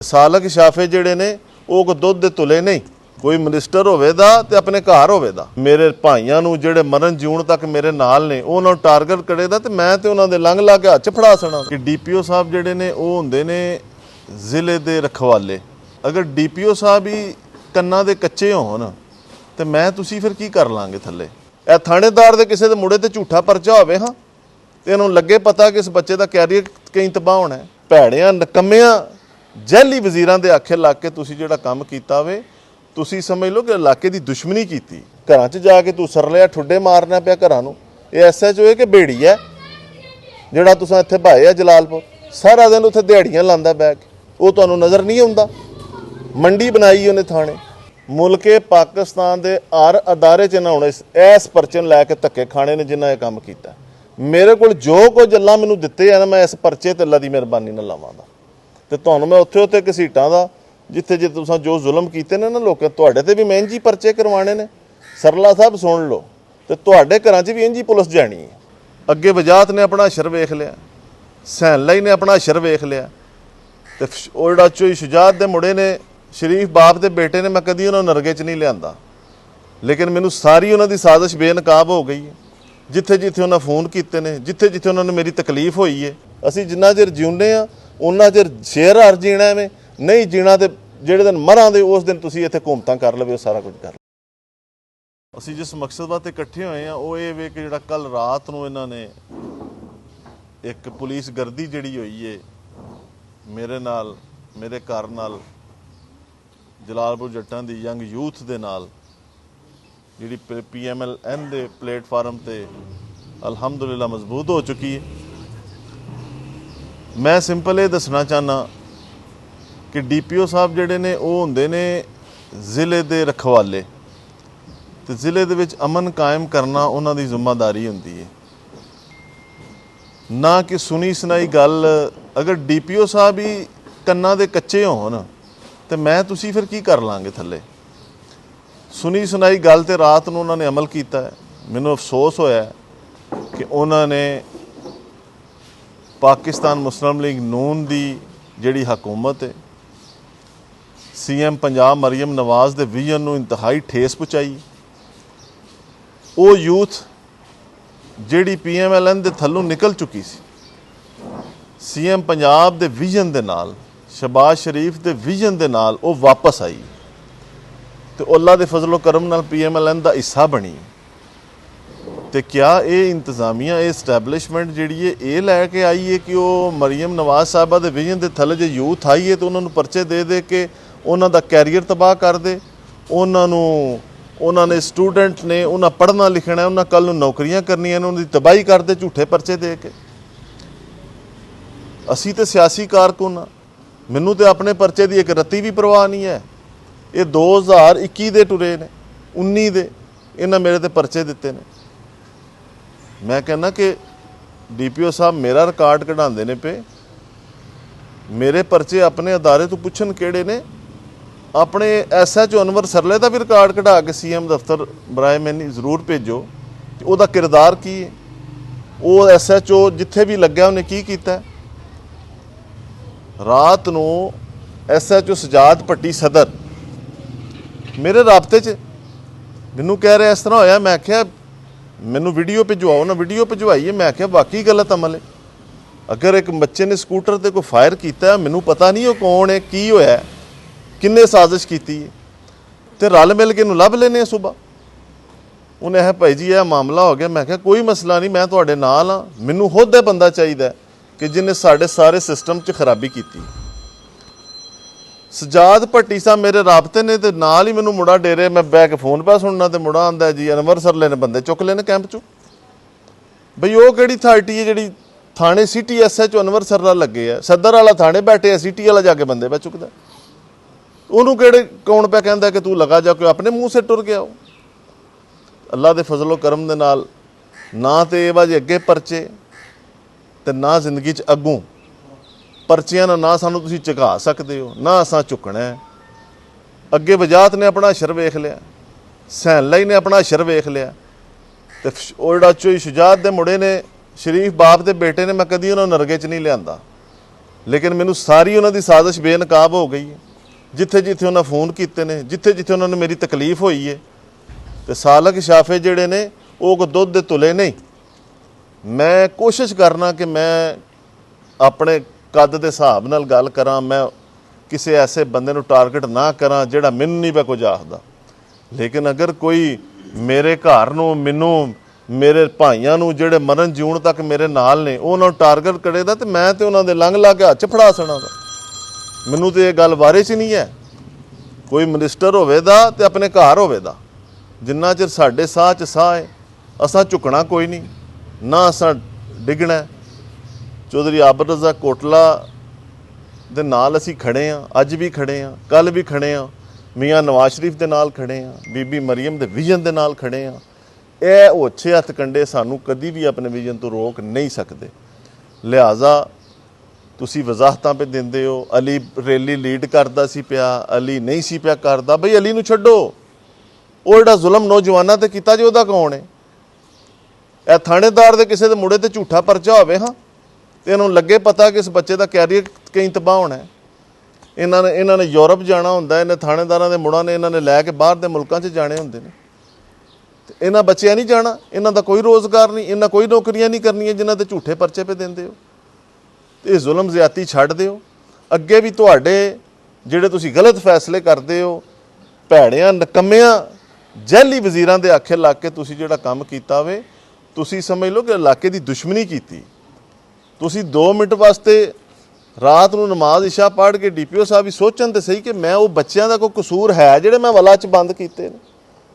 ਸਾਲਕ ਸ਼ਾਫੇ ਜਿਹੜੇ ਨੇ ਉਹ ਕੋ ਦੁੱਧ ਦੇ ਤੁਲੇ ਨਹੀਂ। ਕੋਈ ਮਿਨਿਸਟਰ ਹੋਵੇਦਾ ਤੇ ਆਪਣੇ ਘਰ ਹੋਵੇਦਾ। ਮੇਰੇ ਭਾਈਆਂ ਨੂੰ ਜਿਹੜੇ ਮਰਨ ਜਿਉਣ ਤੱਕ ਮੇਰੇ ਨਾਲ ਨੇ ਉਹਨਾਂ ਨੂੰ ਟਾਰਗੇਟ ਕਰੇਦਾ ਤੇ ਮੈਂ ਤੇ ਉਹਨਾਂ ਦੇ ਲੰਘ ਲਾ ਕੇ ਹੱਥ 'ਚ ਫੜਾ ਸਣਾ ਕਿ ਡੀਪੀਓ ਸਾਹਿਬ ਜਿਹੜੇ ਨੇ ਉਹ ਹੁੰਦੇ ਨੇ ਜ਼ਿਲ੍ਹੇ ਦੇ ਰਖਵਾਲੇ। ਅਗਰ ਡੀਪੀਓ ਸਾਹਿਬ ਹੀ ਕੰਨਾਂ ਦੇ ਕੱਚੇ ਹੋਣ ਤੇ ਮੈਂ ਤੁਸੀਂ ਫਿਰ ਕੀ ਕਰ ਲਾਂਗੇ ਥੱਲੇ। ਇਹ ਥਾਣੇਦਾਰ ਦੇ ਕਿਸੇ ਦੇ ਮੁੰਡੇ ਤੇ ਝੂਠਾ ਪਰਚਾ ਹੋਵੇ ਹਾਂ ਤੇ ਇਹਨੂੰ ਲੱਗੇ ਪਤਾ ਕਿ ਇਸ ਬੱਚੇ ਦਾ ਕੈਰੀਅਰ ਕਈ ਤਬਾਹ ਹੋਣਾ ਹੈ। ਭੈੜਿਆਂ ਨਕਮਿਆਂ ਜੈਲੀ ਵਜ਼ੀਰਾਂ ਦੇ ਆਖੇ ਲੱਗ ਕੇ ਤੁਸੀਂ ਜਿਹੜਾ ਕੰਮ ਕੀਤਾ ਵੇ ਤੁਸੀਂ ਸਮਝ ਲਓ ਕਿ ਇਲਾਕੇ ਦੀ ਦੁਸ਼ਮਣੀ ਕੀਤੀ। ਘਰਾਂ 'ਚ ਜਾ ਕੇ ਤੂੰ ਸਰਲਿਆ ਠੁੱਡੇ ਮਾਰਨਾ ਪਿਆ ਘਰਾਂ ਨੂੰ। ਇਹ ਐਸਐਚਓ ਹੈ ਕਿ ਬੇੜੀ ਹੈ ਜਿਹੜਾ ਤੁਸੀਂ ਇੱਥੇ ਭਾਏ ਆ ਜਲਾਲਪੁਰ। ਸਾਰਾ ਦਿਨ ਉੱਥੇ ਦਿਹਾੜੀਆਂ ਲਾਉਂਦਾ ਬੈਠ ਕੇ, ਉਹ ਤੁਹਾਨੂੰ ਨਜ਼ਰ ਨਹੀਂ ਆਉਂਦਾ। ਮੰਡੀ ਬਣਾਈ ਉਹਨੇ ਥਾਣੇ। ਮੁਲਕੇ ਪਾਕਿਸਤਾਨ ਦੇ ਹਰ ਅਦਾਰੇ 'ਚ ਨਾ ਹੁਣ ਇਸ ਪਰਚੇ ਨੂੰ ਲੈ ਕੇ ਧੱਕੇ ਖਾਣੇ ਨੇ ਜਿਨ੍ਹਾਂ ਇਹ ਕੰਮ ਕੀਤਾ। ਮੇਰੇ ਕੋਲ ਜੋ ਕੁਝ ਅੱਲਾ ਮੈਨੂੰ ਦਿੱਤੇ ਆ ਨਾ ਮੈਂ ਇਸ ਪਰਚੇ ਤੇ ਅੱਲਾ ਦੀ ਮਿਹਰਬਾਨੀ ਨਾਲ ਲਾਵਾਂਗਾ ਤੇ ਤੁਹਾਨੂੰ ਮੈਂ ਉੱਥੇ ਘਸੀਟਾਂ ਦਾ ਜਿੱਥੇ ਤੁਸੀਂ ਜੋ ਜ਼ੁਲਮ ਕੀਤੇ ਨੇ ਨਾ ਲੋਕਾਂ ਤੁਹਾਡੇ ਤੇ ਵੀ ਮੈਂ ਇੰਝ ਹੀ ਪਰਚੇ ਕਰਵਾਉਣੇ ਨੇ। ਸਰਲਾ ਸਾਹਿਬ ਸੁਣ ਲਓ ਤੇ ਤੁਹਾਡੇ ਘਰਾਂ 'ਚ ਵੀ ਇੰਝ ਹੀ ਪੁਲਿਸ ਜਾਣੀ ਹੈ। ਅੱਗੇ ਵਜਾਤ ਨੇ ਆਪਣਾ ਅਸ਼ਰ ਵੇਖ ਲਿਆ, ਸੈਨਲਾਈ ਨੇ ਆਪਣਾ ਅਸ਼ਰ ਵੇਖ ਲਿਆ ਤੇ ਉਹ ਜਿਹੜਾ ਚੋਈ ਸ਼ੁਜਾਤ ਦੇ ਮੁੰਡੇ ਨੇ ਸ਼ਰੀਫ ਬਾਪ ਦੇ ਬੇਟੇ ਨੇ ਮੈਂ ਕਦੀ ਉਹਨਾਂ ਨੂੰ ਨਰਗੇ 'ਚ ਨਹੀਂ ਲਿਆਂਦਾ। ਲੇਕਿਨ ਮੈਨੂੰ ਸਾਰੀ ਉਹਨਾਂ ਦੀ ਸਾਜ਼ਿਸ਼ ਬੇਨਕਾਬ ਹੋ ਗਈ ਹੈ। ਜਿੱਥੇ ਜਿੱਥੇ ਉਹਨਾਂ ਫੋਨ ਕੀਤੇ ਨੇ, ਜਿੱਥੇ ਜਿੱਥੇ ਉਹਨਾਂ ਨੂੰ ਮੇਰੀ ਤਕਲੀਫ ਹੋਈ ਹੈ। ਅਸੀਂ ਜਿੰਨਾ ਚਿਰ ਜਿਉਂਦੇ ਹਾਂ ਉਹਨਾਂ ਚਿਰ ਸ਼ੇਰ ਹਰ ਜੀਣਾ ਐਵੇਂ ਨਹੀਂ ਜੀਣਾ ਤੇ ਜਿਹੜੇ ਦਿਨ ਮਰਾਂਗੇ ਉਸ ਦਿਨ ਤੁਸੀਂ ਇੱਥੇ ਘੁੰਮਤਾਂ ਕਰ ਲਵੇ ਉਹ ਸਾਰਾ ਕੁਝ ਕਰ ਲਵੇ। ਅਸੀਂ ਜਿਸ ਮਕਸਦ ਵਾਸਤੇ ਇਕੱਠੇ ਹੋਏ ਹਾਂ ਉਹ ਇਹ ਵੇ ਕਿ ਜਿਹੜਾ ਕੱਲ ਰਾਤ ਨੂੰ ਇਹਨਾਂ ਨੇ ਇੱਕ ਪੁਲਿਸ ਗਰਦੀ ਜਿਹੜੀ ਹੋਈ ਹੈ ਮੇਰੇ ਨਾਲ, ਮੇਰੇ ਘਰ ਨਾਲ, ਜਲਾਲਪੁਰ ਜੱਟਾਂ ਦੀ ਯੰਗ ਯੂਥ ਦੇ ਨਾਲ ਜਿਹੜੀ PMLN ਦੇ ਪਲੇਟਫਾਰਮ ਤੇ ਅਲਹਮਦੁਲਿਲਾ ਮਜ਼ਬੂਤ ਹੋ ਚੁੱਕੀ ਹੈ। ਮੈਂ ਸਿੰਪਲ ਇਹ ਦੱਸਣਾ ਚਾਹੁੰਦਾ ਕਿ ਡੀਪੀਓ ਸਾਹਿਬ ਜਿਹੜੇ ਨੇ ਉਹ ਹੁੰਦੇ ਨੇ ਜ਼ਿਲ੍ਹੇ ਦੇ ਰਖਵਾਲੇ ਤੇ ਜ਼ਿਲ੍ਹੇ ਦੇ ਵਿੱਚ ਅਮਨ ਕਾਇਮ ਕਰਨਾ ਉਹਨਾਂ ਦੀ ਜ਼ਿੰਮੇਵਾਰੀ ਹੁੰਦੀ ਹੈ, ਨਾ ਕਿ ਸੁਣੀ ਸੁਣਾਈ ਗੱਲ। ਅਗਰ ਡੀਪੀਓ ਸਾਹਿਬ ਹੀ ਕੰਨਾਂ ਦੇ ਕੱਚੇ ਹੋਣ ਤੇ ਮੈਂ ਤੁਸੀਂ ਫਿਰ ਕੀ ਕਰ ਲਾਂਗੇ ਥੱਲੇ। ਸੁਣੀ ਸੁਣਾਈ ਗੱਲ ਤੇ ਰਾਤ ਨੂੰ ਉਹਨਾਂ ਨੇ ਅਮਲ ਕੀਤਾ ਹੈ। ਮੈਨੂੰ ਅਫਸੋਸ ਹੋਇਆ ਕਿ ਉਹਨਾਂ ਨੇ ਪਾਕਿਸਤਾਨ ਮੁਸਲਿਮ ਲੀਗ ਨੂਨ ਦੀ ਜਿਹੜੀ ਹਕੂਮਤ ਹੈ, CM ਪੰਜਾਬ ਮਰੀਮ ਨਵਾਜ਼ ਦੇ ਵਿਜ਼ਨ ਨੂੰ ਇੰਤਹਾਈ ਠੇਸ ਪਹੁੰਚਾਈ। ਉਹ ਯੂਥ ਜਿਹੜੀ PMLN ਦੇ ਥੱਲੋਂ ਨਿਕਲ ਚੁੱਕੀ ਸੀ, CM ਪੰਜਾਬ ਦੇ ਵਿਜ਼ਨ ਦੇ ਨਾਲ, ਸ਼ਹਬਾਜ਼ ਸ਼ਰੀਫ ਦੇ ਵਿਜ਼ਨ ਦੇ ਨਾਲ ਉਹ ਵਾਪਸ ਆਈ ਤੇ ਅੱਲਾ ਦੇ ਫਜ਼ਲ ਕਰਮ ਨਾਲ PMLN ਦਾ ਹਿੱਸਾ ਬਣੀ। ਤੇ ਕਿਆ ਇਹ ਇੰਤਜ਼ਾਮੀਆ, ਇਹ ਸਟੈਬਲਿਸ਼ਮੈਂਟ ਜਿਹੜੀ ਹੈ ਇਹ ਲੈ ਕੇ ਆਈ ਹੈ ਕਿ ਉਹ ਮਰੀਮ ਨਵਾਜ਼ ਸਾਹਿਬਾ ਦੇ ਵਿਜ਼ਨ ਦੇ ਥੱਲੇ ਜੇ ਯੂਥ ਆਈ ਹੈ ਤਾਂ ਉਹਨਾਂ ਨੂੰ ਪਰਚੇ ਦੇ ਕੇ ਉਹਨਾਂ ਦਾ ਕੈਰੀਅਰ ਤਬਾਹ ਕਰ ਦੇ। ਉਹਨਾਂ ਨੇ ਸਟੂਡੈਂਟ ਨੇ, ਉਹਨਾਂ ਪੜ੍ਹਨਾ ਲਿਖਣਾ, ਉਹਨਾਂ ਕੱਲ੍ਹ ਨੂੰ ਨੌਕਰੀਆਂ ਕਰਨੀਆਂ ਨੇ, ਉਹਨਾਂ ਦੀ ਤਬਾਹੀ ਕਰਦੇ ਝੂਠੇ ਪਰਚੇ ਦੇ ਕੇ। ਅਸੀਂ ਤਾਂ ਸਿਆਸੀ ਕਾਰਕੁਨ ਹਾਂ, ਮੈਨੂੰ ਤਾਂ ਆਪਣੇ ਪਰਚੇ ਦੀ ਇੱਕ ਰੱਤੀ ਵੀ ਪਰਵਾਹ ਨਹੀਂ ਹੈ। ਇਹ 2021 ਦੇ ਟੁਰੇ ਨੇ, 19 ਦੇ ਇਹਨਾਂ ਮੇਰੇ ਤੇ ਪਰਚੇ ਦਿੱਤੇ ਨੇ। ਮੈਂ ਕਹਿੰਦਾ ਕਿ ਡੀਪੀਓ ਸਾਹਿਬ ਮੇਰਾ ਰਿਕਾਰਡ ਕਢਾਉਂਦੇ ਨੇ ਪਏ। ਮੇਰੇ ਪਰਚੇ ਆਪਣੇ ਅਦਾਰੇ ਤੋਂ ਪੁੱਛਣ ਕਿਹੜੇ ਨੇ। ਆਪਣੇ SHO ਅਨਵਰ ਸਰਲੇ ਦਾ ਵੀ ਰਿਕਾਰਡ ਕਢਾ ਕੇ CM ਦਫ਼ਤਰ ਬਰਾਏ ਮੈਨੂੰ ਜ਼ਰੂਰ ਭੇਜੋ ਕਿ ਉਹਦਾ ਕਿਰਦਾਰ ਕੀ ਹੈ। ਉਹ SHO ਜਿੱਥੇ ਵੀ ਲੱਗਿਆ ਉਹਨੇ ਕੀ ਕੀਤਾ। ਰਾਤ ਨੂੰ SHO ਸਜਾਦ ਭੱਟੀ ਸਦਰ ਮੇਰੇ ਰਾਬਤੇ 'ਚ ਮੈਨੂੰ ਕਹਿ ਰਿਹਾ ਇਸ ਤਰ੍ਹਾਂ ਹੋਇਆ। ਮੈਂ ਆਖਿਆ ਮੈਨੂੰ ਵੀਡੀਓ ਭਿਜਵਾਓ ਨਾ, ਵੀਡੀਓ ਭਿਜਵਾਈਏ। ਮੈਂ ਆਖਿਆ ਵਾਕਈ ਗਲਤ ਅਮਲ ਹੈ। ਅਗਰ ਇੱਕ ਬੱਚੇ ਨੇ ਸਕੂਟਰ ਤੇ ਕੋਈ ਫਾਇਰ ਕੀਤਾ, ਮੈਨੂੰ ਪਤਾ ਨਹੀਂ ਉਹ ਕੌਣ ਹੈ, ਕੀ ਹੋਇਆ, ਕਿੰਨੇ ਸਾਜ਼ਿਸ਼ ਕੀਤੀ ਹੈ ਤੇ ਰਲ ਮਿਲ ਕੇ ਇਹਨੂੰ ਲੱਭ ਲੈਨੇ ਆ ਸੁਬਾ। ਉਹਨੇ ਹੈ ਭਾਈ ਜੀ ਇਹ ਮਾਮਲਾ ਹੋ ਗਿਆ। ਮੈਂ ਕਿਹਾ ਕੋਈ ਮਸਲਾ ਨਹੀਂ, ਮੈਂ ਤੁਹਾਡੇ ਨਾਲ ਹਾਂ। ਮੈਨੂੰ ਖੁਦ ਬੰਦਾ ਚਾਹੀਦਾ ਕਿ ਜਿਹਨੇ ਸਾਡੇ ਸਾਰੇ ਸਿਸਟਮ 'ਚ ਖਰਾਬੀ ਕੀਤੀ। ਸਜਾਦ ਭੱਟੀ ਸਾਹਿਬ ਮੇਰੇ ਰਾਬਤੇ ਨੇ ਤੇ ਨਾਲ ਹੀ ਮੈਨੂੰ ਮੁੰਡਾ ਡੇਰੇ, ਮੈਂ ਬਹਿ ਕੇ ਫੋਨ ਪਾ ਸੁਣਨਾ ਤੇ ਮੁੰਡਾ ਆਂਦਾ ਜੀ ਅਨਵਰ ਸਰਲੇ ਨੇ ਬੰਦੇ ਚੁੱਕ ਲਏ ਨੇ ਕੈਂਪ 'ਚੋਂ। ਬਈ ਉਹ ਕਿਹੜੀ ਅਥਾਰਟੀ ਹੈ ਜਿਹੜੀ ਥਾਣੇ ਸਿਟੀ SHO ਅਨਵਰ ਸਰਲਾ ਲੱਗੇ ਆ, ਸਦਰ ਵਾਲਾ ਥਾਣੇ ਬੈਠੇ ਆ, ਸਿਟੀ ਵਾਲਾ ਜਾ ਕੇ ਬੰਦੇ ਬੈ ਚੁੱਕਦਾ। ਉਹਨੂੰ ਕਿਹੜੇ ਕੌਣ ਪਿਆ ਕਹਿੰਦਾ ਕਿ ਤੂੰ ਲਗਾ ਜਾ ਕੇ ਆਪਣੇ ਮੂੰਹ ਸੇ ਟੁਰ ਗਿਆ। ਉਹ ਅੱਲਾ ਦੇ ਫਜ਼ਲੋ ਕਰਮ ਦੇ ਨਾਲ ਨਾ ਤੇ ਇਹ ਵਾਜੇ ਅੱਗੇ ਪਰਚੇ ਤੇ ਨਾ ਜ਼ਿੰਦਗੀ 'ਚ ਅੱਗੋਂ ਪਰਚਿਆਂ ਨਾਲ ਨਾ ਸਾਨੂੰ ਤੁਸੀਂ ਝੁਕਾ ਸਕਦੇ ਹੋ, ਨਾ ਅਸਾਂ ਝੁਕਣਾ ਹੈ। ਅੱਗੇ ਵਜਾਤ ਨੇ ਆਪਣਾ ਅਸ਼ਰ ਵੇਖ ਲਿਆ, ਸੈਨਲਾਈ ਨੇ ਆਪਣਾ ਅਸ਼ਰ ਵੇਖ ਲਿਆ ਤੇ ਉਹ ਜਿਹੜਾ ਚੋਈ ਸ਼ੁਜਾਤ ਦੇ ਮੁੰਡੇ ਨੇ ਸ਼ਰੀਫ ਬਾਪ ਦੇ ਬੇਟੇ ਨੇ ਮੈਂ ਕਦੀ ਉਹਨਾਂ ਨੂੰ ਨਰਗੇ 'ਚ ਨਹੀਂ ਲਿਆਂਦਾ। ਲੇਕਿਨ ਮੈਨੂੰ ਸਾਰੀ ਉਹਨਾਂ ਦੀ ਸਾਜ਼ਿਸ਼ ਬੇਨਕਾਬ ਹੋ ਗਈ ਹੈ। ਜਿੱਥੇ ਜਿੱਥੇ ਉਹਨਾਂ ਫੋਨ ਕੀਤੇ ਨੇ, ਜਿੱਥੇ ਜਿੱਥੇ ਉਹਨਾਂ ਨੂੰ ਮੇਰੀ ਤਕਲੀਫ ਹੋਈ ਹੈ, ਤੇ ਸਾਲਕ ਸ਼ਾਫੇ ਜਿਹੜੇ ਨੇ ਉਹ ਕੋ ਦੁੱਧ ਦੇ ਤੁਲੇ ਨਹੀਂ। ਮੈਂ ਕੋਸ਼ਿਸ਼ ਕਰਨਾ ਕਿ ਮੈਂ ਆਪਣੇ ਕੱਦ ਦੇ ਹਿਸਾਬ ਨਾਲ ਗੱਲ ਕਰਾਂ, ਮੈਂ ਕਿਸੇ ਐਸੇ ਬੰਦੇ ਨੂੰ ਟਾਰਗੇਟ ਨਾ ਕਰਾਂ ਜਿਹੜਾ ਮੈਨੂੰ ਨਹੀਂ ਪਿਆ ਕੁਝ ਆਖਦਾ। ਲੇਕਿਨ ਅਗਰ ਕੋਈ ਮੇਰੇ ਘਰ ਨੂੰ, ਮੈਨੂੰ, ਮੇਰੇ ਭਾਈਆਂ ਨੂੰ ਜਿਹੜੇ ਮਰਨ ਜਿਉਣ ਤੱਕ ਮੇਰੇ ਨਾਲ ਨੇ, ਉਹਨਾਂ ਨੂੰ ਟਾਰਗੇਟ ਕਰੇਗਾ ਤੇ ਮੈਂ ਤੇ ਉਹਨਾਂ ਦੇ ਲੰਘ ਲਾ ਕੇ ਹੱਥ 'ਚ ਫੜਾ ਸਣਾ। ਮੈਨੂੰ ਤੇ ਇਹ ਗੱਲ ਬਾਰੇ 'ਚ ਨਹੀਂ ਹੈ। ਕੋਈ ਮਿਨਿਸਟਰ ਹੋਵੇਗਾ ਤੇ ਆਪਣੇ ਘਰ ਹੋਵੇਗਾ। ਜਿੰਨਾ ਚਿਰ ਸਾਡੇ ਸਾਹ 'ਚ ਸਾਹ ਹੈ ਅਸਾਂ ਝੁਕਣਾ ਕੋਈ ਨਹੀਂ, ਨਾ ਅਸਾਂ ਡਿੱਗਣਾ। ਚੌਧਰੀ ਆਬਦ ਰਜ਼ਾ ਕੋਟਲਾ ਦੇ ਨਾਲ ਅਸੀਂ ਖੜੇ ਹਾਂ, ਅੱਜ ਵੀ ਖੜੇ ਹਾਂ, ਕੱਲ੍ਹ ਵੀ ਖੜੇ ਹਾਂ। ਮੀਆਂ ਨਵਾਜ਼ ਸ਼ਰੀਫ ਦੇ ਨਾਲ ਖੜੇ ਹਾਂ, ਬੀਬੀ ਮਰੀਮ ਦੇ ਵਿਜ਼ਨ ਦੇ ਨਾਲ ਖੜੇ ਹਾਂ। ਇਹ ਓਛੇ ਹੱਥ ਕੰਡੇ ਸਾਨੂੰ ਕਦੀ ਵੀ ਆਪਣੇ ਵਿਜ਼ਨ ਤੋਂ ਰੋਕ ਨਹੀਂ ਸਕਦੇ। ਲਿਹਾਜ਼ਾ ਤੁਸੀਂ ਵਜ਼ਾਹਤਾਂ ਪੇ ਦਿੰਦੇ ਹੋ, ਅਲੀ ਰੈਲੀ ਲੀਡ ਕਰਦਾ ਸੀ ਪਿਆ, ਅਲੀ ਨਹੀਂ ਸੀ ਪਿਆ ਕਰਦਾ। ਬਈ ਅਲੀ ਨੂੰ ਛੱਡੋ, ਉਹ ਜਿਹੜਾ ਜ਼ੁਲਮ ਨੌਜਵਾਨਾਂ ਤੇ ਕੀਤਾ ਜੀ ਉਹਦਾ ਕੌਣ ਹੈ? ਇਹ ਥਾਣੇਦਾਰ ਦੇ ਕਿਸੇ ਦੇ ਮੁੰਡੇ ਤੇ ਝੂਠਾ ਪਰਚਾ ਹੋਵੇ ਹਾਂ ਤੇ ਇਹਨੂੰ ਲੱਗੇ ਪਤਾ ਕਿ ਇਸ ਬੱਚੇ ਦਾ ਕੈਰੀਅਰ ਕਈ ਤਬਾਹ ਹੋਣਾ ਹੈ। ਇਹਨਾਂ ਨੇ ਯੂਰਪ ਜਾਣਾ ਹੁੰਦਾ, ਇਹਨਾਂ ਥਾਣੇਦਾਰਾਂ ਦੇ ਮੁੰਡਾਂ ਨੇ ਇਹਨਾਂ ਨੇ ਲੈ ਕੇ ਬਾਹਰ ਦੇ ਮੁਲਕਾਂ 'ਚ ਜਾਣੇ ਹੁੰਦੇ ਨੇ। ਤੇ ਇਹਨਾਂ ਬੱਚਿਆਂ ਨਹੀਂ ਜਾਣਾ, ਇਹਨਾਂ ਦਾ ਕੋਈ ਰੋਜ਼ਗਾਰ ਨਹੀਂ, ਇਹਨਾਂ ਕੋਈ ਨੌਕਰੀਆਂ ਨਹੀਂ ਕਰਨੀਆਂ ਜਿਨ੍ਹਾਂ ਤੇ ਝੂਠੇ ਪਰਚੇ ਪੇ ਦਿੰਦੇ ਹੋ। ਤੇ ਇਹ ਜ਼ੁਲਮ ਜ਼ਿਆਦਤੀ ਛੱਡ ਦਿਓ। ਅੱਗੇ ਵੀ ਤੁਹਾਡੇ ਜਿਹੜੇ ਤੁਸੀਂ ਗਲਤ ਫੈਸਲੇ ਕਰਦੇ ਹੋ, ਭੈੜਿਆਂ ਨਕੰਮਿਆਂ ਜੈਲੀ ਵਜ਼ੀਰਾਂ ਦੇ ਆਖੇ ਲੱਗ ਕੇ ਤੁਸੀਂ ਜਿਹੜਾ ਕੰਮ ਕੀਤਾ ਵੇ, ਤੁਸੀਂ ਸਮਝ ਲਓ ਕਿ ਇਲਾਕੇ ਦੀ ਦੁਸ਼ਮਣੀ ਕੀਤੀ। ਤੁਸੀਂ 2 ਮਿੰਟ ਵਾਸਤੇ ਰਾਤ ਨੂੰ ਨਮਾਜ਼ ਇਸ਼ਾ ਪੜ੍ਹ ਕੇ DPO ਸਾਹਿਬ ਵੀ ਸੋਚਣ ਤੇ ਸਹੀ ਕਿ ਮੈਂ ਉਹ ਬੱਚਿਆਂ ਦਾ ਕੋਈ ਕਸੂਰ ਹੈ ਜਿਹੜੇ ਮੈਂ ਵਲਾ 'ਚ ਬੰਦ ਕੀਤੇ ਨੇ,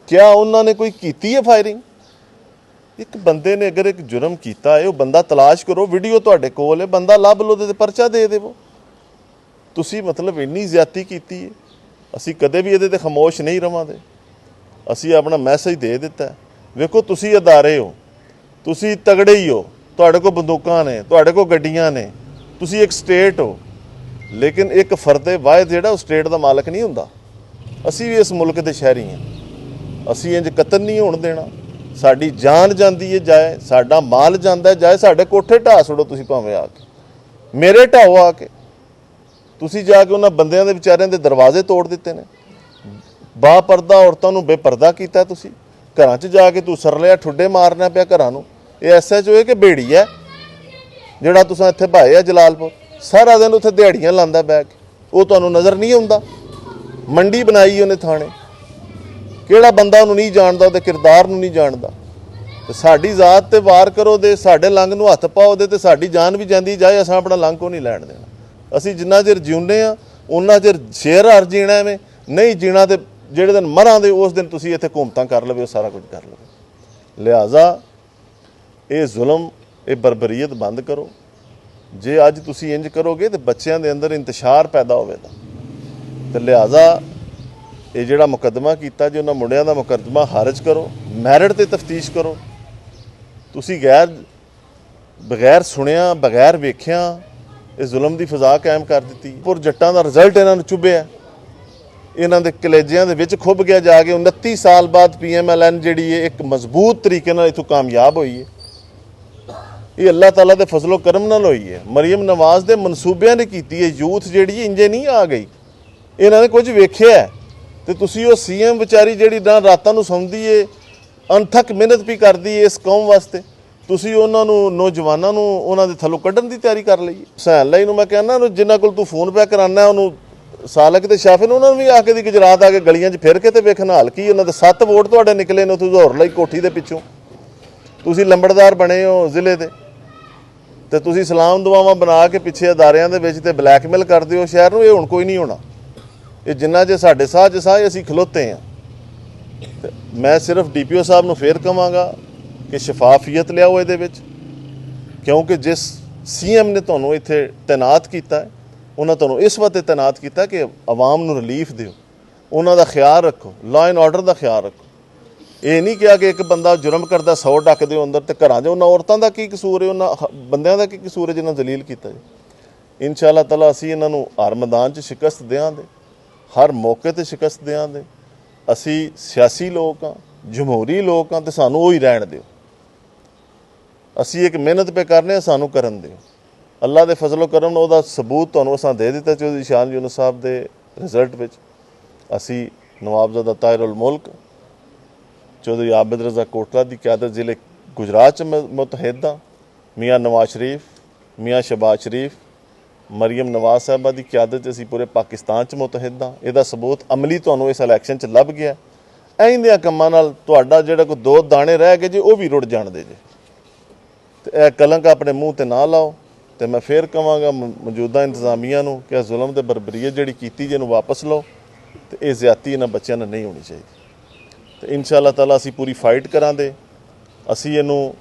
ਕਿਆ ਉਹਨਾਂ ਨੇ ਕੋਈ ਕੀਤੀ ਹੈ ਫਾਇਰਿੰਗ? ਇੱਕ ਬੰਦੇ ਨੇ ਅਗਰ ਇੱਕ ਜੁਰਮ ਕੀਤਾ ਹੈ, ਉਹ ਬੰਦਾ ਤਲਾਸ਼ ਕਰੋ, ਵੀਡੀਓ ਤੁਹਾਡੇ ਕੋਲ ਹੈ, ਬੰਦਾ ਲੱਭ ਲਓ ਤੇ ਪਰਚਾ ਦੇ ਦੇਵੋ। ਤੁਸੀਂ ਮਤਲਬ ਇੰਨੀ ਜ਼ਿਆਦਤੀ ਕੀਤੀ ਹੈ। ਅਸੀਂ ਕਦੇ ਵੀ ਇਹਦੇ ਤੇ ਖਾਮੋਸ਼ ਨਹੀਂ ਰਵਾਂਗੇ। ਅਸੀਂ ਆਪਣਾ ਮੈਸੇਜ ਦੇ ਦਿੱਤਾ। ਵੇਖੋ ਤੁਸੀਂ ਅਦਾਰੇ ਹੋ, ਤੁਸੀਂ ਤਗੜੇ ਹੀ ਹੋ, ਤੁਹਾਡੇ ਕੋਲ ਬੰਦੂਕਾਂ ਨੇ, ਤੁਹਾਡੇ ਕੋਲ ਗੱਡੀਆਂ ਨੇ, ਤੁਸੀਂ ਇੱਕ ਸਟੇਟ ਹੋ। ਲੇਕਿਨ ਇੱਕ ਫਰਦੇ ਵਾਹਿਦ ਜਿਹੜਾ ਉਹ ਸਟੇਟ ਦਾ ਮਾਲਕ ਨਹੀਂ ਹੁੰਦਾ। ਅਸੀਂ ਵੀ ਇਸ ਮੁਲਕ ਦੇ ਸ਼ਹਿਰੀ ਹਾਂ। ਅਸੀਂ ਇੰਜ ਕਤਲ ਨਹੀਂ ਹੋਣ ਦੇਣਾ। ਸਾਡੀ ਜਾਨ ਜਾਂਦੀ ਹੈ ਜਾਏ, ਸਾਡਾ ਮਾਲ ਜਾਂਦਾ ਜਾਏ, ਸਾਡੇ ਕੋਠੇ ਢਾਹ ਛੱਡੋ ਤੁਸੀਂ ਭਾਵੇਂ ਆ ਕੇ, ਮੇਰੇ ਢਾਓ ਆ ਕੇ। ਤੁਸੀਂ ਜਾ ਕੇ ਉਹਨਾਂ ਬੰਦਿਆਂ ਦੇ ਵਿਚਾਰਿਆਂ ਦੇ ਦਰਵਾਜ਼ੇ ਤੋੜ ਦਿੱਤੇ ਨੇ। ਬਾਪਰਦਾ ਔਰਤਾਂ ਨੂੰ ਬੇਪਰਦਾ ਕੀਤਾ। ਤੁਸੀਂ ਘਰਾਂ 'ਚ ਜਾ ਕੇ ਤੂੰ ਸਰਲਿਆ ਠੁੱਡੇ ਮਾਰਨਾ ਪਿਆ ਘਰਾਂ ਨੂੰ। ਇਹ SHO ਹੈ ਕਿ ਬੇੜੀ ਹੈ ਜਿਹੜਾ ਤੁਸੀਂ ਇੱਥੇ ਭਾਏ ਆ ਜਲਾਲਪੁਰ? ਸਾਰਾ ਦਿਨ ਉੱਥੇ ਦਿਹਾੜੀਆਂ ਲਾਉਂਦਾ ਬਹਿ ਕੇ, ਉਹ ਤੁਹਾਨੂੰ ਨਜ਼ਰ ਨਹੀਂ ਆਉਂਦਾ? ਮੰਡੀ ਬਣਾਈ ਉਹਨੇ ਥਾਣੇ। ਕਿਹੜਾ ਬੰਦਾ ਉਹਨੂੰ ਨਹੀਂ ਜਾਣਦਾ, ਉਹਦੇ ਕਿਰਦਾਰ ਨੂੰ ਨਹੀਂ ਜਾਣਦਾ? ਤੇ ਸਾਡੀ ਜ਼ਾਤ ਤੇ ਵਾਰ ਕਰੋ ਦੇ, ਸਾਡੇ ਲੰਗ ਨੂੰ ਹੱਥ ਪਾਓ ਦੇ, ਤੇ ਸਾਡੀ ਜਾਨ ਵੀ ਜਾਂਦੀ ਜਾਏ, ਅਸਾਂ ਆਪਣਾ ਲੰਗ ਕੋ ਨਹੀਂ ਲੈਣ ਦੇਣਾ। ਅਸੀਂ ਜਿੰਨਾ ਚਿਰ ਜਿਉਂਦੇ ਆ ਉਹਨਾਂ ਚਿਰ ਸ਼ੇਰ ਹਰ ਜੀਣਾ ਐਵੇਂ ਨਹੀਂ ਜੀਣਾ। ਤੇ ਜਿਹੜੇ ਦਿਨ ਮਰਾਂਦੇ ਉਸ ਦਿਨ ਤੁਸੀਂ ਇੱਥੇ ਘੁੰਮਤਾਂ ਕਰ ਲਵੇ, ਉਹ ਸਾਰਾ ਕੁਝ ਕਰ ਲਵੇ। ਲਿਹਾਜ਼ਾ ਇਹ ਜ਼ੁਲਮ, ਇਹ ਬਰਬਰੀਅਤ ਬੰਦ ਕਰੋ। ਜੇ ਅੱਜ ਤੁਸੀਂ ਇੰਜ ਕਰੋਗੇ ਤੇ ਬੱਚਿਆਂ ਦੇ ਅੰਦਰ ਇੰਤਸ਼ਾਰ ਪੈਦਾ ਹੋਵੇਗਾ। ਤੇ ਲਿਹਾਜ਼ਾ ਇਹ ਜਿਹੜਾ ਮੁਕੱਦਮਾ ਕੀਤਾ ਜੀ, ਉਹਨਾਂ ਮੁੰਡਿਆਂ ਦਾ ਮੁਕੱਦਮਾ ਖਾਰਜ ਕਰੋ, ਮੈਰਿਟ ਤੇ ਤਫਤੀਸ਼ ਕਰੋ। ਤੁਸੀਂ ਬਗੈਰ ਸੁਣਿਆ, ਬਗੈਰ ਵੇਖਿਆ ਇਹ ਜ਼ੁਲਮ ਦੀ ਫਜ਼ਾ ਕਾਇਮ ਕਰ ਦਿੱਤੀ। ਪਰ ਜੱਟਾਂ ਦਾ ਰਿਜ਼ਲਟ ਇਹਨਾਂ ਨੂੰ ਚੁੱਭਿਆ, ਇਹਨਾਂ ਦੇ ਕਲੇਜਿਆਂ ਦੇ ਵਿੱਚ ਖੁੱਭ ਗਿਆ ਜਾ ਕੇ। 29 ਸਾਲ ਬਾਅਦ PMLN ਜਿਹੜੀ ਹੈ ਇੱਕ ਮਜ਼ਬੂਤ ਤਰੀਕੇ ਨਾਲ ਇੱਥੋਂ ਕਾਮਯਾਬ ਹੋਈ ਹੈ। ਇਹ ਅੱਲਾਹ ਤਾਲਾ ਦੇ ਫਜ਼ਲੋ ਕਰਮ ਨਾਲ ਹੋਈ ਹੈ। ਮਰੀਮ ਨਵਾਜ਼ ਦੇ ਮਨਸੂਬਿਆਂ ਨੇ ਕੀਤੀ ਹੈ। ਯੂਥ ਜਿਹੜੀ ਇੰਜੇ ਨਹੀਂ ਆ ਗਈ, ਇਹਨਾਂ ਨੇ ਕੁਝ ਵੇਖਿਆ। ਤੇ ਤੁਸੀਂ ਉਹ CM ਵਿਚਾਰੀ ਜਿਹੜੀ ਨਾ ਰਾਤਾਂ ਨੂੰ ਸੌਂਦੀ ਏ, ਅਣਥੱਕ ਮਿਹਨਤ ਵੀ ਕਰਦੀ ਏ ਇਸ ਕੌਮ ਵਾਸਤੇ, ਤੁਸੀਂ ਉਹਨਾਂ ਨੂੰ, ਨੌਜਵਾਨਾਂ ਨੂੰ ਉਹਨਾਂ ਦੇ ਥੱਲੋਂ ਕੱਢਣ ਦੀ ਤਿਆਰੀ ਕਰ ਲਈ। ਹੁਸੈਨ ਲਈ ਨੂੰ ਮੈਂ ਕਹਿੰਦਾ, ਜਿਨ੍ਹਾਂ ਕੋਲ ਤੂੰ ਫੋਨ ਪਿਆ ਕਰਾਨਾ, ਉਹਨੂੰ ਸਾਲਕ ਤੇ ਸ਼ਾਫੇ ਨੂੰ ਉਹਨਾਂ ਨੂੰ ਵੀ ਆ ਕੇ ਦੀ ਗੁਜਰਾਤ ਆ ਕੇ ਗਲੀਆਂ 'ਚ ਫਿਰ ਕੇ ਤੇ ਵੇਖਣ ਹਾਲ ਕੀ। ਉਹਨਾਂ ਦੇ 7 ਵੋਟ ਤੁਹਾਡੇ ਨਿਕਲੇ ਨੇ ਉੱਥੋਂ ਜ਼ੋਰ ਲਈ ਕੋਠੀ ਦੇ ਪਿੱਛੋਂ। ਤੁਸੀਂ ਲੰਬੜਦਾਰ ਬਣੇ ਹੋ ਜ਼ਿਲ੍ਹੇ ਦੇ, ਤੇ ਤੁਸੀਂ ਸਲਾਮ ਦੁਆਵਾਂ ਬਣਾ ਕੇ ਪਿੱਛੇ ਅਦਾਰਿਆਂ ਦੇ ਵਿੱਚ ਤੇ ਬਲੈਕਮੇਲ ਕਰਦੇ ਹੋ ਸ਼ਹਿਰ ਨੂੰ। ਇਹ ਹੁਣ ਕੋਈ ਨਹੀਂ ਹੋਣਾ। ਇਹ ਜਿੰਨਾ ਜੇ ਸਾਡੇ ਸਾਹ 'ਚ ਸਾਹ ਅਸੀਂ ਖਲੋਤੇ ਹਾਂ। ਮੈਂ ਸਿਰਫ DPO ਸਾਹਿਬ ਨੂੰ ਫੇਰ ਕਹਾਂਗਾ ਕਿ ਸ਼ਫਾਫੀਅਤ ਲਿਆਓ ਇਹਦੇ ਵਿੱਚ, ਕਿਉਂਕਿ ਜਿਸ CM ਨੇ ਤੁਹਾਨੂੰ ਇੱਥੇ ਤੈਨਾਤ ਕੀਤਾ ਹੈ, ਉਹਨਾਂ ਤੁਹਾਨੂੰ ਇਸ ਵਾਸਤੇ ਤੈਨਾਤ ਕੀਤਾ ਕਿ ਆਵਾਮ ਨੂੰ ਰਿਲੀਫ ਦਿਓ, ਉਹਨਾਂ ਦਾ ਖਿਆਲ ਰੱਖੋ, ਲਾਅ ਐਂਡ ਆਰਡਰ ਦਾ ਖਿਆਲ ਰੱਖੋ। ਇਹ ਨਹੀਂ ਕਿਹਾ ਕਿ ਇੱਕ ਬੰਦਾ ਜੁਰਮ ਕਰਦਾ 100 ਡੱਕ ਦਿਓ ਅੰਦਰ, ਤੇ ਘਰਾਂ 'ਚ ਉਹਨਾਂ ਔਰਤਾਂ ਦਾ ਕੀ ਕਸੂਰ ਹੈ, ਉਹਨਾਂ ਬੰਦਿਆਂ ਦਾ ਕੀ ਕਸੂਰ ਹੈ ਜਿਹਨਾਂ ਜ਼ਲੀਲ ਕੀਤਾ ਜੀ। ਇਨਸ਼ਾ ਅੱਲਾਹ ਤਾਲਾ ਅਸੀਂ ਇਹਨਾਂ ਨੂੰ ਹਰ ਮੈਦਾਨ 'ਚ ਸ਼ਿਕਸਤ ਦਿਆਂਗੇ, ਹਰ ਮੌਕੇ 'ਤੇ ਸ਼ਿਕਸਤ ਦਿਆਂਗੇ। ਅਸੀਂ ਸਿਆਸੀ ਲੋਕ ਹਾਂ, ਜਮਹੂਰੀ ਲੋਕ ਹਾਂ, ਤੇ ਸਾਨੂੰ ਉਹ ਹੀ ਰਹਿਣ ਦਿਓ। ਅਸੀਂ ਇੱਕ ਮਿਹਨਤ ਪੇ ਕਰਨੇ, ਸਾਨੂੰ ਕਰਨ ਦਿਓ। ਅੱਲਾ ਦੇ ਫਜ਼ਲੋ ਕਰਮ ਨਾਲ ਉਹਦਾ ਸਬੂਤ ਤੁਹਾਨੂੰ ਅਸਾਂ ਦੇ ਦਿੱਤਾ। ਚੌਧਰੀ ਸ਼ਾਨ ਯੂਨਸ ਸਾਹਿਬ ਦੇ ਰਿਜ਼ਲਟ ਵਿੱਚ ਅਸੀਂ ਨਵਾਬਜ਼ਾਦਾ ਤਾਹਿਰ ਉਲ ਮੁਲਕ ਚੌਧਰੀ ਆਬਿਦ ਰਜ਼ਾ ਕੋਟਲਾ ਦੀ ਕਿਆਦਤ ਜ਼ਿਲ੍ਹੇ ਗੁਜਰਾਤ 'ਚ ਮੁਤਹਿਦ ਹਾਂ। ਮੀਆਂ ਨਵਾਜ਼ ਸ਼ਰੀਫ, ਮੀਆਂ ਸ਼ਹਬਾਜ਼ ਸ਼ਰੀਫ, ਮਰੀਮ ਨਵਾਜ਼ ਸਾਹਿਬਾ ਦੀ ਕਿਆਦਤ 'ਚ ਅਸੀਂ ਪੂਰੇ ਪਾਕਿਸਤਾਨ 'ਚ ਮੁਤਹਿਦ ਹਾਂ। ਇਹਦਾ ਸਬੂਤ ਅਮਲੀ ਤੁਹਾਨੂੰ ਇਸ ਇਲੈਕਸ਼ਨ 'ਚ ਲੱਭ ਗਿਆ। ਇਹਦੇ ਕੰਮਾਂ ਨਾਲ ਤੁਹਾਡਾ ਜਿਹੜਾ ਕੋਈ 2 ਦਾਣੇ ਰਹਿ ਗਏ ਜੇ ਉਹ ਵੀ ਰੁੜ ਜਾਣਦੇ ਜੇ। ਤੇ ਇਹ ਕਲੰਕ ਆਪਣੇ ਮੂੰਹ ਤੇ ਨਾ ਲਾਓ। ਤੇ ਮੈਂ ਫੇਰ ਕਹਾਂਗਾ ਮੌਜੂਦਾ ਇੰਤਜ਼ਾਮੀਆਂ ਨੂੰ ਕਿ ਜ਼ੁਲਮ ਤੇ ਬਰਬਰੀਅਤ ਜਿਹੜੀ ਕੀਤੀ ਜੇ ਇਹਨੂੰ ਵਾਪਸ ਲਓ ਤੇ ਇਹ ਜ਼ਿਆਦਤੀ ਇਹਨਾਂ ਬੱਚਿਆਂ ਨਾਲ ਨਹੀਂ ਹੋਣੀ ਚਾਹੀਦੀ। ਤੇ ਇਨਸ਼ਾ ਅੱਲਾਹ ਤਾਲਾ ਅਸੀਂ ਪੂਰੀ ਫਾਈਟ ਕਰਾਂਗੇ। ਅਸੀਂ ਇਹਨੂੰ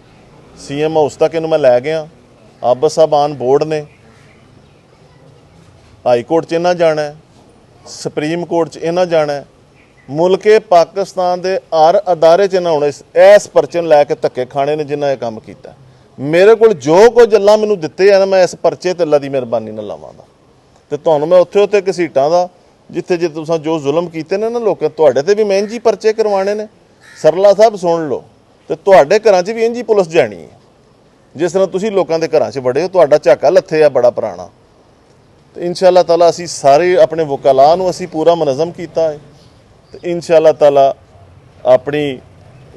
CM ਹਾਊਸ ਤੱਕ ਇਹਨੂੰ ਮੈਂ ਲੈ ਗਿਆ। ਆਬਦ ਸਾਹਿਬ ਆਨ ਬੋਰਡ ਨੇ, ਹਾਈ ਕੋਰਟ 'ਚ ਇਹਨਾਂ ਜਾਣਾ, ਸੁਪਰੀਮ ਕੋਰਟ 'ਚ ਇਹਨਾਂ ਜਾਣਾ, ਮੁਲਕੇ ਪਾਕਿਸਤਾਨ ਦੇ ਹਰ ਅਦਾਰੇ 'ਚ ਇਹਨਾਂ ਹੁਣ ਇਸ ਪਰਚੇ ਨੂੰ ਲੈ ਕੇ ਧੱਕੇ ਖਾਣੇ ਨੇ ਜਿਨ੍ਹਾਂ ਇਹ ਕੰਮ ਕੀਤਾ। ਮੇਰੇ ਕੋਲ ਜੋ ਕੁਝ ਅੱਲਾ ਮੈਨੂੰ ਦਿੱਤੇ ਆ ਨਾ, ਮੈਂ ਇਸ ਪਰਚੇ ਤੇ ਅੱਲਾ ਦੀ ਮਿਹਰਬਾਨੀ ਨਾਲ ਲਾਵਾਂਗਾ। ਤੇ ਤੁਹਾਨੂੰ ਮੈਂ ਉੱਥੇ ਘਸੀਟਾਂ ਦਾ ਜਿੱਥੇ ਜੇ ਤੁਸੀਂ ਜੋ ਜ਼ੁਲਮ ਕੀਤੇ ਨੇ ਨਾ ਲੋਕਾਂ ਤੁਹਾਡੇ ਤੇ ਵੀ ਮੈਂ ਇੰਝ ਹੀ ਪਰਚੇ ਕਰਵਾਉਣੇ ਨੇ। ਸਰਲਾ ਸਾਹਿਬ ਸੁਣ ਲਓ, ਤੇ ਤੁਹਾਡੇ ਘਰਾਂ 'ਚ ਵੀ ਇੰਝ ਹੀ ਪੁਲਿਸ ਜਾਣੀ ਹੈ ਜਿਸ ਤਰ੍ਹਾਂ ਤੁਸੀਂ ਲੋਕਾਂ ਦੇ ਘਰਾਂ 'ਚ ਵੜੇ ਹੋ। ਤੁਹਾਡਾ ਝਾਕਾ ਲੱਥੇ ਆ ਬੜਾ ਪੁਰਾਣਾ। ਤੇ ਇਨਸ਼ਾ ਅੱਲਾਹ ਤਾਲਾ ਅਸੀਂ ਸਾਰੇ ਆਪਣੇ ਵਕਾਲਾ ਨੂੰ ਅਸੀਂ ਪੂਰਾ ਮੁਨਜ਼ਮ ਕੀਤਾ ਹੈ। ਤੇ ਇਨਸ਼ਾ ਅੱਲਾਹ ਤਾਲਾ ਆਪਣੀ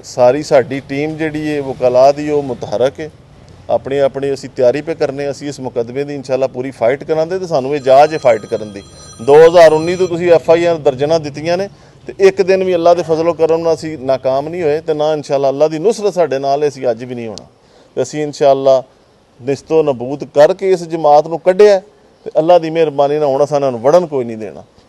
ਸਾਰੀ ਸਾਡੀ ਟੀਮ ਜਿਹੜੀ ਹੈ ਵਕਾਲਾ ਦੀ ਉਹ ਮੁਤਹਰਕ ਹੈ। ਆਪਣੀ ਅਸੀਂ ਤਿਆਰੀ ਪੇ ਕਰਨੇ। ਅਸੀਂ ਇਸ ਮੁਕੱਦਮੇ ਦੀ ਇਨਸ਼ਾ ਅੱਲਾਹ ਪੂਰੀ ਫਾਈਟ ਕਰਾਂਗੇ ਤੇ ਸਾਨੂੰ ਇਜਾਜ਼ਤ ਹੈ ਫਾਈਟ ਕਰਨ ਦੀ। 2019 ਤੋਂ ਤੁਸੀਂ FIR ਦਰਜਨਾਂ ਦਿੱਤੀਆਂ ਨੇ ਤੇ ਇੱਕ ਦਿਨ ਵੀ ਅੱਲਾ ਦੇ ਫਜ਼ਲੋ ਕਰਮ ਨਾਲ ਅਸੀਂ ਨਾਕਾਮ ਨਹੀਂ ਹੋਏ ਤੇ ਨਾ ਇਨਸ਼ਾ ਅੱਲਾਹ ਅੱਲਾ ਦੀ ਨੁਸਰਤ ਸਾਡੇ ਨਾਲ ਹੈ, ਅਸੀਂ ਅੱਜ ਵੀ ਨਹੀਂ ਹੋਣਾ। ਤੇ ਅਸੀਂ ਇਨਸ਼ਾ ਅੱਲਾਹ ਨਿਸਤੋ ਨਬੂਦ ਕਰਕੇ ਇਸ ਜਮਾਤ ਨੂੰ ਕੱਢਿਆ ਤੇ ਅੱਲਾ ਦੀ ਮਿਹਰਬਾਨੀ ਨਾਲ ਹੁਣ ਅਸਾਂ ਇਹਨਾਂ ਨੂੰ ਵੜਨ ਕੋਈ ਨਹੀਂ ਦੇਣਾ।